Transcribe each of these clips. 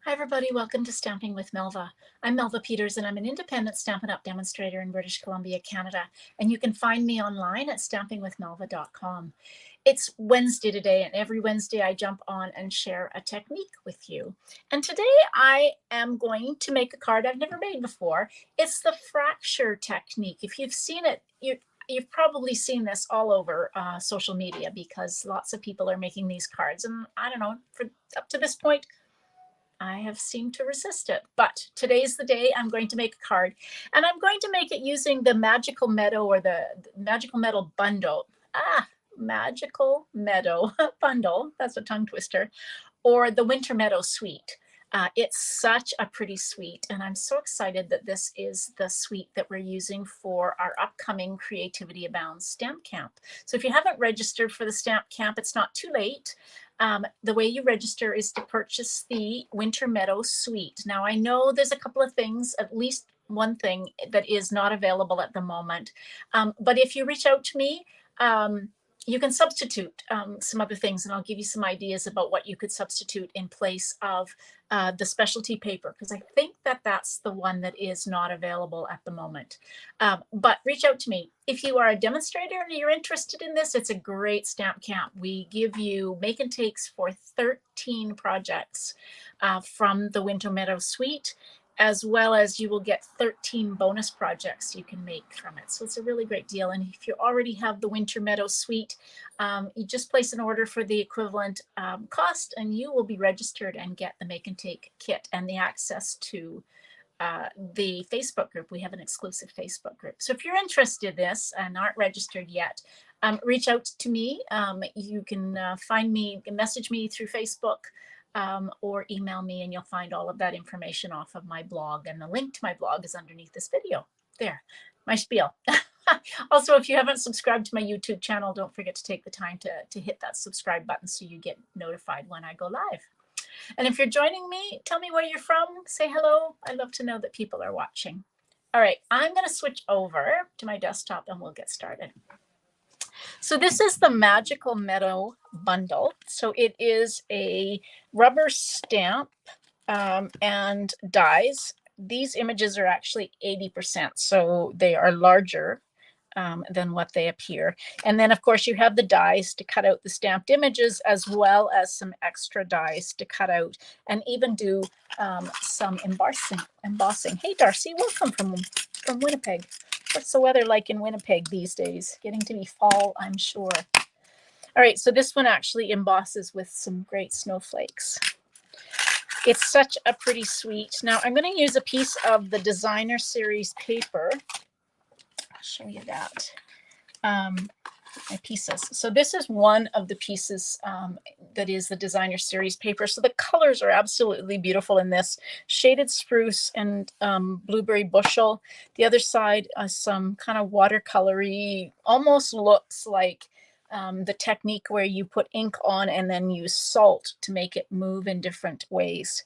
Hi everybody, welcome to Stamping with Melva. I'm Melva Peters and I'm an independent Stampin' Up! Demonstrator in British Columbia, Canada, and you can find me online at stampingwithmelva.com. It's Wednesday today, and every Wednesday I jump on and share a technique with you. And today I am going to make a card I've never made before. It's the fracture technique. If you've seen it, you've probably seen this all over social media because lots of people are making these cards, and I don't know, for up to this point, I have seemed to resist it, but today's the day I'm going to make a card, and I'm going to make it using the Magical Meadow or the Magical Meadow bundle. Magical Meadow bundle. That's a tongue twister. Or the Winter Meadow suite. It's such a pretty suite, and I'm so excited that this is the suite that we're using for our upcoming Creativity Abounds Stamp Camp. So if you haven't registered for the Stamp Camp, it's not too late. The way you register is to purchase the Winter Meadow suite. Now, I know there's a couple of things, at least one thing that is not available at the moment. But if you reach out to me, you can substitute some other things, and I'll give you some ideas about what you could substitute in place of the specialty paper, because I think that that's the one that is not available at the moment. But reach out to me. If you are a demonstrator and you're interested in this, it's a great stamp camp. We give you make and takes for 13 projects from the Winter Meadow suite, as well as you will get 13 bonus projects you can make from it. So it's a really great deal. And if you already have the Winter Meadow suite, you just place an order for the equivalent cost, and you will be registered and get the make and take kit and the access to the Facebook group. We have an exclusive Facebook group. So if you're interested in this and aren't registered yet, reach out to me. You can find me, message me through Facebook, or email me, and you'll find all of that information off of my blog. And the link to my blog is underneath this video. There, my spiel. Also, if you haven't subscribed to my YouTube channel, don't forget to take the time to hit that subscribe button so you get notified when I go live. And if you're joining me, tell me where you're from. Say hello. I love to know that people are watching. All right, I'm going to switch over to my desktop and we'll get started. So this is the Magical Meadow bundle. So it is a rubber stamp and dies. These images are actually 80%, so they are larger than what they appear. And then, of course, you have the dies to cut out the stamped images, as well as some extra dies to cut out and even do some embossing. Hey, Darcy, welcome from Winnipeg. What's the weather like in Winnipeg these days? Getting to be fall, I'm sure. All right, so this one actually embosses with some great snowflakes. It's such a pretty suite. Now I'm going to use a piece of the Designer Series paper. I'll show you that. My pieces. So this is one of the pieces that is the Designer Series paper. So the colors are absolutely beautiful in this. Shaded spruce and blueberry bushel. The other side is some kind of watercolory, almost looks like the technique where you put ink on and then use salt to make it move in different ways.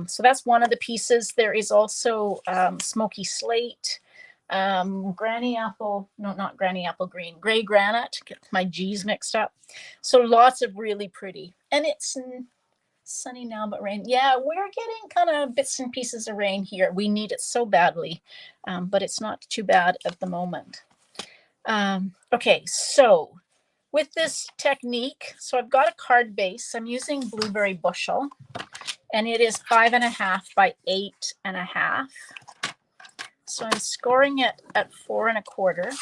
So that's one of the pieces. There is also smoky slate, granny apple, no, not granny apple green, gray granite, get my G's mixed up. So lots of really pretty, and it's sunny now, but rain. Yeah, we're getting kind of bits and pieces of rain here. We need it so badly, but it's not too bad at the moment. Okay, so with this technique, so I've got a card base. I'm using blueberry bushel, and it is 5.5 by 8.5. So I'm scoring it at 4 1/4.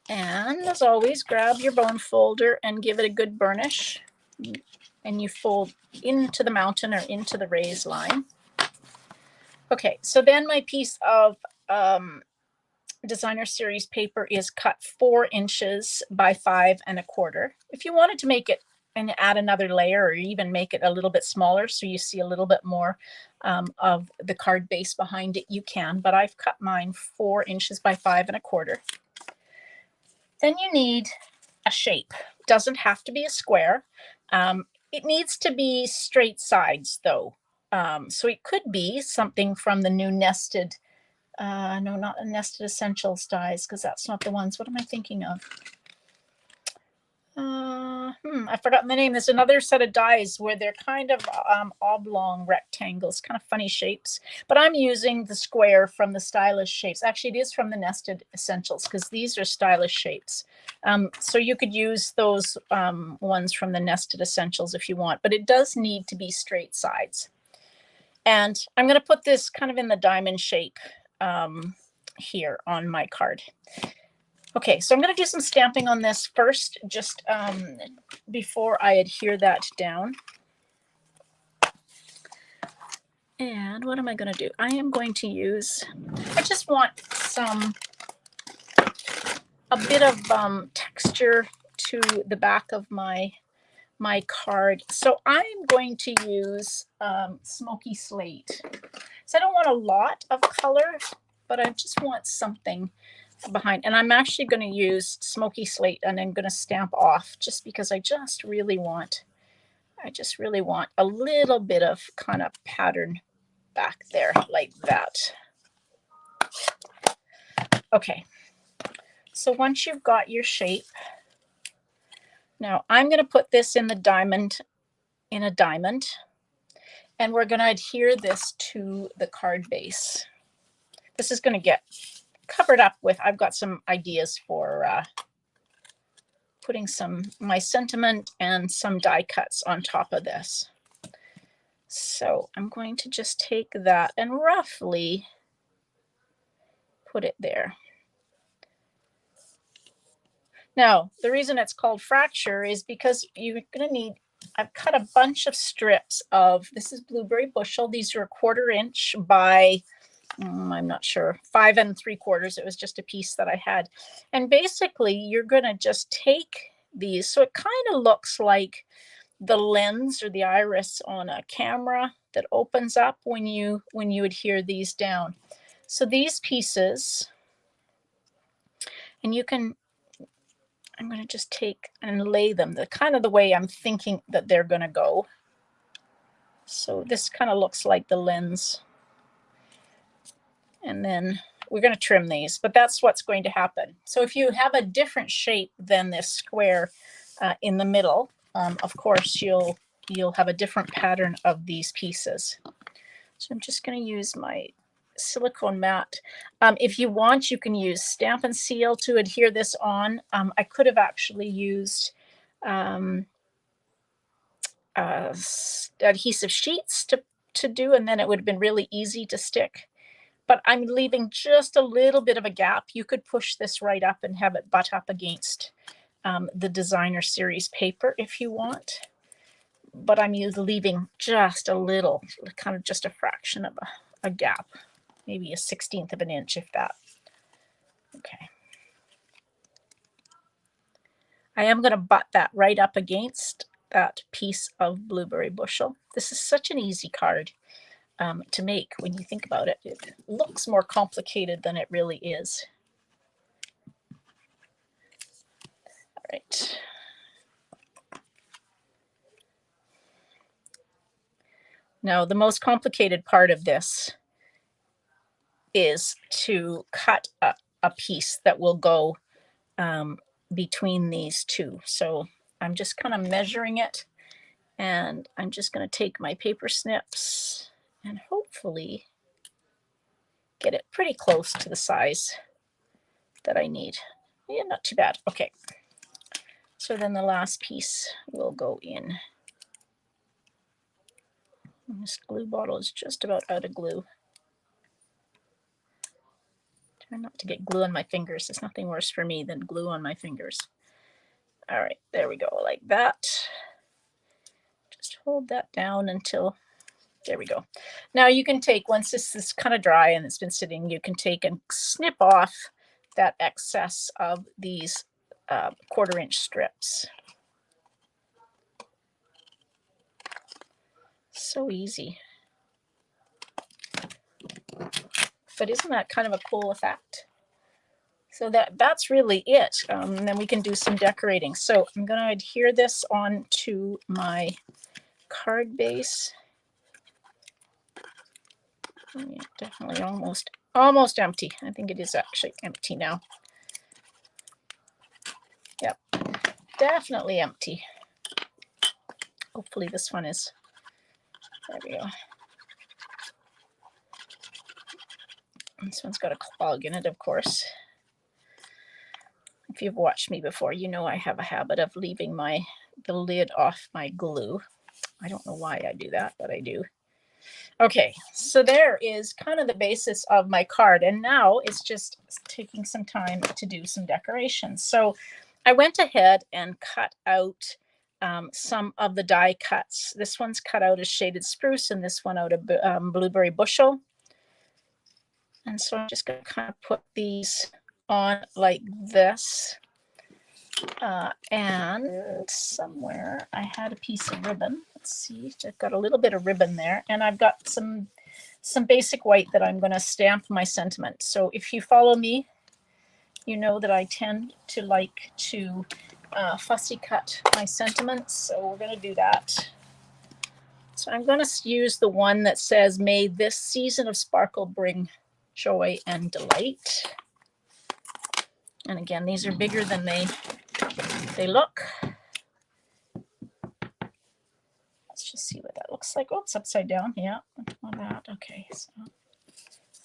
And as always, grab your bone folder and give it a good burnish. And you fold into the mountain or into the raised line. Okay, so then my piece of Designer Series paper is cut 4 inches by 5 1/4. If you wanted to make it and add another layer, or even make it a little bit smaller so you see a little bit more of the card base behind it, you can, but I've cut mine 4 inches by 5 1/4. Then you need a shape. It doesn't have to be a square. It needs to be straight sides though. So it could be something from the new nested, no, not a Nested Essentials dies, because that's not the ones. What am I thinking of? I've forgotten the name. There's another set of dies where they're kind of oblong rectangles, kind of funny shapes. But I'm using the square from the Stylish Shapes. Actually, it is from the Nested Essentials because these are stylish shapes. So you could use those ones from the Nested Essentials if you want, but it does need to be straight sides. And I'm going to put this kind of in the diamond shape here on my card. Okay, so I'm going to do some stamping on this first, just before I adhere that down. And what am I going to do? I am going to use, I just want a bit of texture to the back of my card. So I'm going to use Smoky Slate. So I don't want a lot of color, but I just want something behind. And I'm actually going to use Smoky Slate and I'm going to stamp off just because I just really want a little bit of kind of pattern back there like that. Okay. So once you've got your shape, now I'm going to put this in the diamond, in a diamond, and we're going to adhere this to the card base. This is going to get covered up with, I've got some ideas for putting my sentiment and some die cuts on top of this. So I'm going to just take that and roughly put it there. Now, the reason it's called fracture is because you're going to need, I've cut a bunch of strips of, this is blueberry bushel. These are 1/4 inch by, I'm not sure, 5 3/4. It was just a piece that I had. And basically you're going to just take these. So it kind of looks like the lens or the iris on a camera that opens up when you adhere these down. So these pieces, and you can, I'm going to just take and lay them the kind of the way I'm thinking that they're going to go. So this kind of looks like the lens. And then we're going to trim these, but that's what's going to happen. So if you have a different shape than this square in the middle, of course, you'll have a different pattern of these pieces. So I'm just going to use my silicone mat. If you want, you can use Stamp and Seal to adhere this on. I could have actually used adhesive sheets to do, and then it would have been really easy to stick. But I'm leaving just a little bit of a gap. You could push this right up and have it butt up against the Designer Series paper if you want. But I'm leaving just a little, kind of just a fraction of a gap, maybe a 1/16 of an inch, if that. Okay. I am going to butt that right up against that piece of blueberry bushel. This is such an easy card to make when you think about it. It looks more complicated than it really is. All right. Now, the most complicated part of this is to cut a piece that will go between these two. So I'm just kind of measuring it, and I'm just going to take my paper snips and hopefully get it pretty close to the size that I need. Yeah, not too bad. Okay. So then the last piece will go in. And this glue bottle is just about out of glue. Try not to get glue on my fingers. There's nothing worse for me than glue on my fingers. All right, there we go, like that. Just hold that down until, there we go. Now you can take, once this is kind of dry and it's been sitting, you can take and snip off that excess of these 1/4 inch strips. So easy. But isn't that kind of a cool effect? So that's really it. And then we can do some decorating. So I'm going to adhere this onto my card base. Yeah, definitely almost empty. I think it is actually empty now. Yep. definitely empty. Hopefully this one is, there we go. This one's got a clog in it, of course. If you've watched me before, you know I have a habit of leaving the lid off my glue. I don't know why I do that, but I do. Okay, so there is kind of the basis of my card, and now it's just taking some time to do some decorations. So I went ahead and cut out some of the die cuts. This one's cut out as shaded spruce, and this one out of blueberry bushel. And so I'm just going to kind of put these on like this. And somewhere I had a piece of ribbon. Let's see, I've got a little bit of ribbon there, and I've got some basic white that I'm going to stamp my sentiment. So if you follow me, you know that I tend to like to fussy cut my sentiments, so we're going to do that. So I'm going to use the one that says, "May this season of sparkle bring joy and delight." And again, these are bigger than they look. Let's just see what that looks like. Oh, it's upside down. Yeah, on that. Okay, so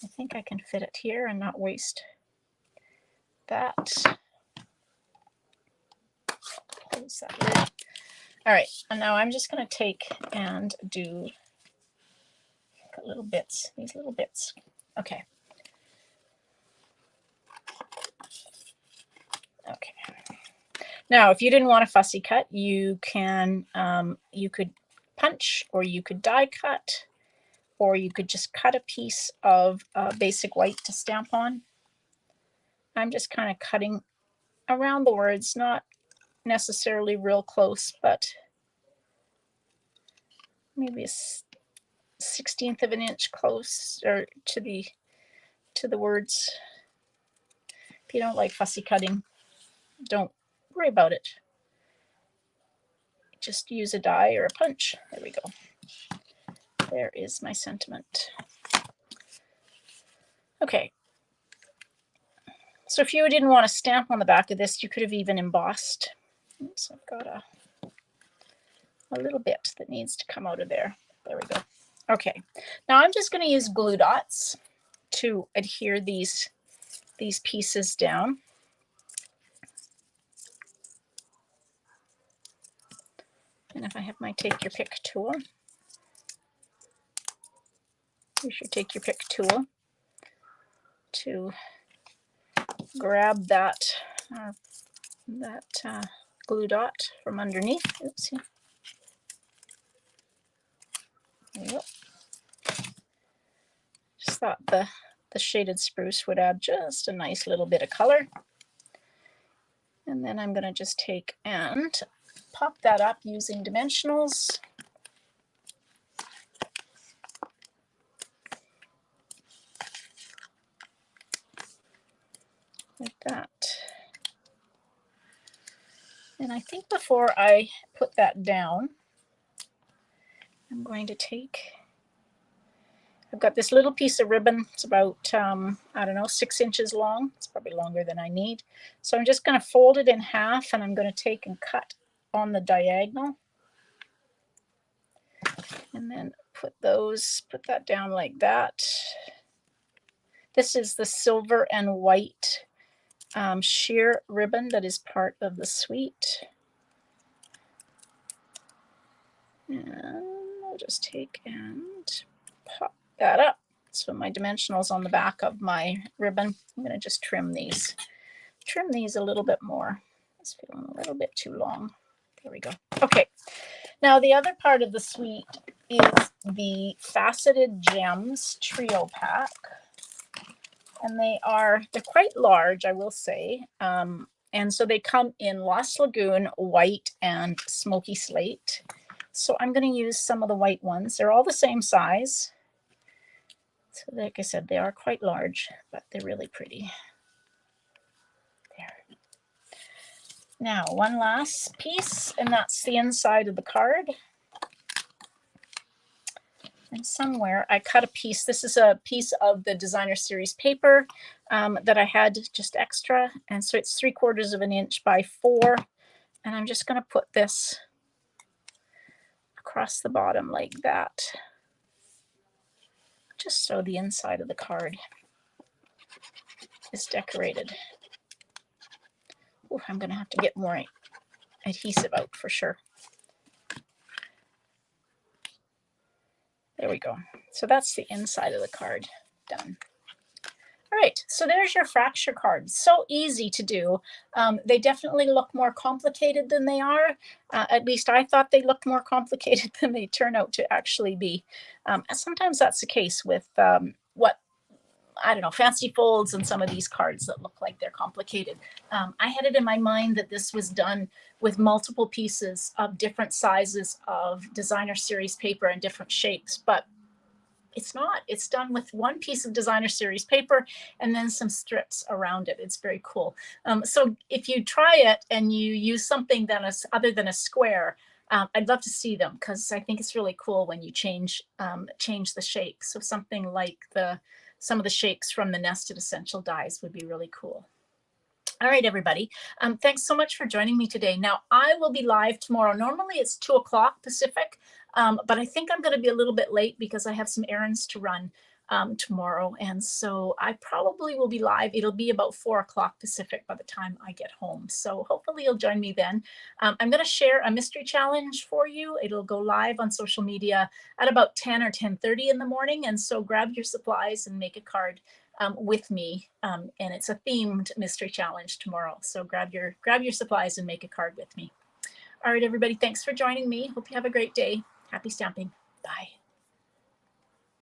I think I can fit it here and not waste that. Close that lid. All right, and now I'm just going to take and do little bits, these little bits. Okay. Okay. Now, if you didn't want a fussy cut, you can you could punch, or you could die cut, or you could just cut a piece of basic white to stamp on. I'm just kind of cutting around the words, not necessarily real close, but maybe a 1/16 of an inch close, or to the words. If you don't like fussy cutting, don't worry about it. Just use a die or a punch. There we go. There is my sentiment. Okay. So if you didn't want to stamp on the back of this, you could have even embossed. Oops, I've got a little bit that needs to come out of there. There we go. Okay. Now I'm just going to use glue dots to adhere these pieces down. And if I have my take your pick tool, you should take your pick tool to grab that glue dot from underneath. Oopsie. There you go. Just thought the shaded spruce would add just a nice little bit of color. And then I'm going to just take and pop that up using dimensionals. Like that. And I think before I put that down, I'm going to take, I've got this little piece of ribbon. It's about, I don't know, 6 inches long. It's probably longer than I need. So I'm just going to fold it in half, and I'm going to take and cut on the diagonal. And then put that down like that. This is the silver and white sheer ribbon that is part of the suite. And I'll just take and pop that up. So my dimensionals on the back of my ribbon. I'm going to just trim these a little bit more. It's feeling a little bit too long. There we go. Okay. Now the other part of the suite is the Faceted Gems Trio Pack. And they're quite large, I will say. And so they come in Lost Lagoon, white, and smoky slate. So I'm going to use some of the white ones. They're all the same size. So like I said, they are quite large, but they're really pretty. There. Now, one last piece, and that's the inside of the card. And somewhere I cut a piece. This is a piece of the designer series paper that I had just extra. And so it's 3/4 of an inch by 4. And I'm just going to put this across the bottom like that, just so the inside of the card is decorated. Ooh, I'm going to have to get more adhesive out for sure. There we go. So that's the inside of the card done. All right, so there's your fracture cards. So easy to do. They definitely look more complicated than they are. At least I thought they looked more complicated than they turn out to actually be. Sometimes that's the case with what, I don't know, fancy folds and some of these cards that look like they're complicated. I had it in my mind that this was done with multiple pieces of different sizes of designer series paper and different shapes, but it's not. It's done with one piece of designer series paper and then some strips around it. It's very cool. So if you try it and you use something other than a square, I'd love to see them, because I think it's really cool when you change the shape. So something like some of the shapes from the nested essential dies would be really cool. All right, everybody. Thanks so much for joining me today. Now, I will be live tomorrow. Normally it's 2 o'clock Pacific, but I think I'm going to be a little bit late because I have some errands to run tomorrow. And so I probably will be live. It'll be about 4 o'clock Pacific by the time I get home. So hopefully you'll join me then. I'm going to share a mystery challenge for you. It'll go live on social media at about 10 or 10:30 in the morning. And so grab your supplies and make a card with me, and it's a themed mystery challenge tomorrow. So grab your supplies and make a card with me. All right, everybody, thanks for joining me. Hope you have a great day. Happy stamping. Bye.